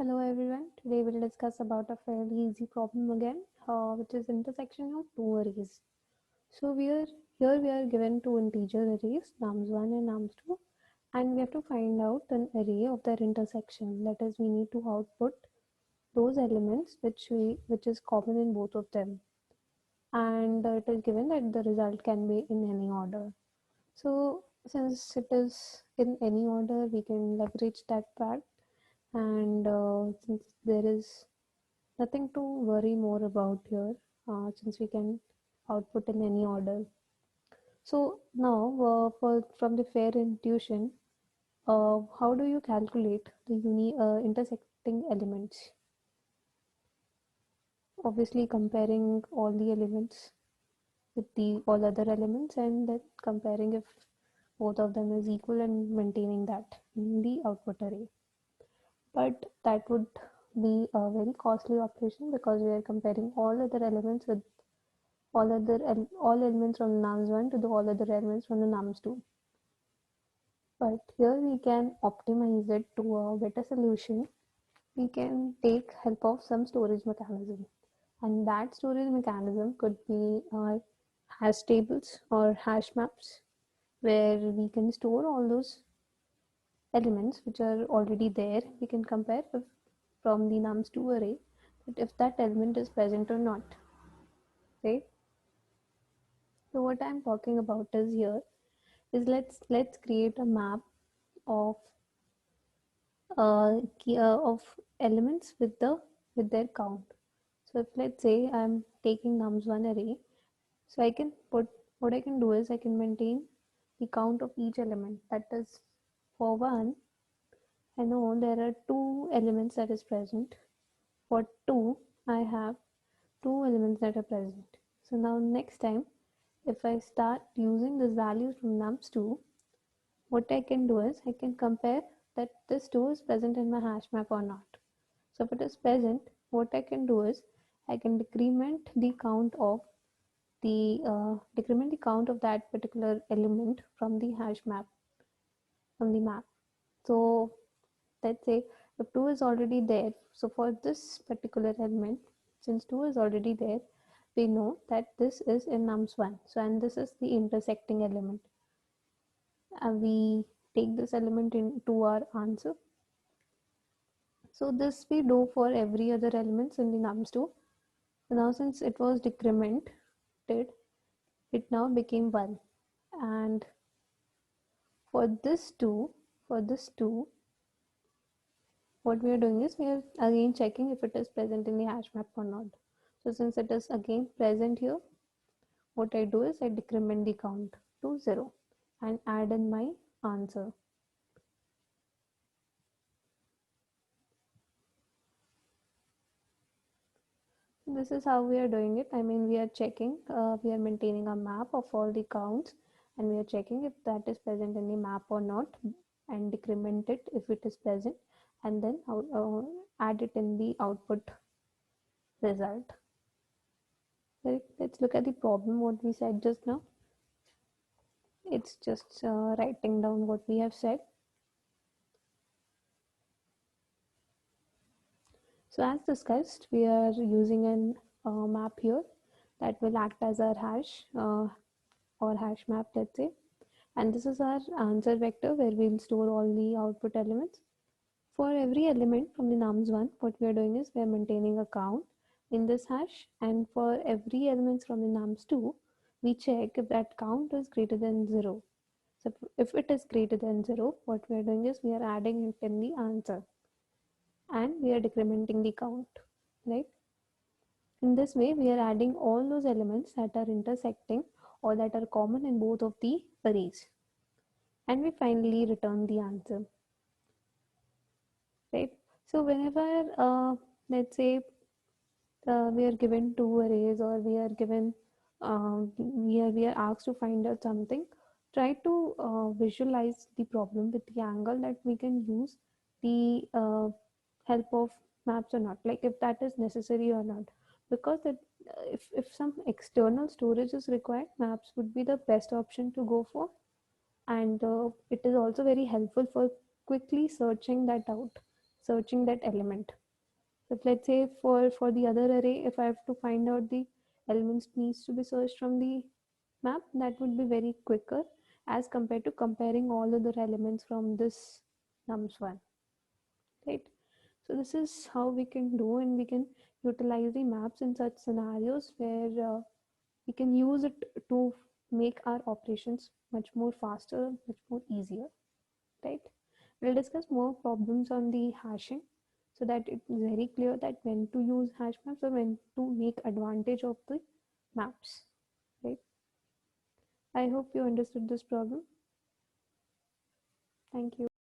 Hello everyone. Today we'll discuss about a fairly easy problem again, which is intersection of two arrays. So we are given two integer arrays, nums1 and nums2, and we have to find out an array of their intersection. That is, we need to output those elements which is common in both of them, and it is given that the result can be in any order. So since it is in any order, we can leverage that fact, and since there is nothing to worry more about here, since we can output in any order. So now, from the fair intuition, how do you calculate the intersecting elements? Obviously, comparing all the elements with the all other elements, and then comparing if both of them is equal and maintaining that in the output array. But that would be a very costly operation because we are comparing all other elements with all elements from nums1 to the all other elements from the nums2. But here we can optimize it to a better solution. We can take help of some storage mechanism, and that storage mechanism could be hash tables or hash maps, where we can store all those elements which are already there. We can compare from the nums2 array that if that element is present or not, right? So what I'm talking about is here is let's create a map of of elements with their count. So if let's say I'm taking nums1 array, so I can put what I can do is I can maintain the count of each element. That is, for one, I know there are two elements that is present. For two, I have two elements that are present. So now next time, if I start using this values from nums2, what I can do is I can compare that this 2 is present in my hash map or not. So if it is present, what I can do is I can decrement the count of that particular element from the hash map from the map. So let's say if 2 is already there, so for this particular element, since 2 is already there, we know that this is in nums1. So and this is the intersecting element. And we take this element into our answer. So this we do for every other elements in the nums2. So now since it was decremented, it now became 1. And for this 2, what we are doing is we are again checking if it is present in the hash map or not. So since it is again present here, what I do is I decrement the count to 0 and add in my answer. This is how we are doing it. I mean, we are checking, we are maintaining a map of all the counts, and we are checking if that is present in the map or not, and decrement it if it is present, and then add it in the output result. Let's look at the problem, what we said just now. It's just writing down what we have said. So as discussed, we are using an map here that will act as our hash or hash map, let's say. And this is our answer vector where we'll store all the output elements. For every element from the nums1, what we are doing is we are maintaining a count in this hash, and for every element from the nums2, we check if that count is greater than 0. So if it is greater than 0, what we are doing is we are adding it in the answer, and we are decrementing the count, right? In this way, we are adding all those elements that are intersecting or that are common in both of the arrays, and we finally return the answer, right? So whenever let's say we are given two arrays, or we are asked to find out something, try to visualize the problem with the angle that we can use the help of maps or not, like if that is necessary or not, because if some external storage is required, maps would be the best option to go for, and it is also very helpful for quickly searching that out. searching that element. So if, let's say for the other array, if I have to find out the elements needs to be searched from the map, that would be very quicker as compared to comparing all other elements from this nums1, right? So this is how we can do, and we can utilize the maps in such scenarios where we can use it to make our operations much more faster, much more easier, right? We'll discuss more problems on the hashing so that it's very clear that when to use hash maps or when to make advantage of the maps, right? I hope you understood this problem. Thank you.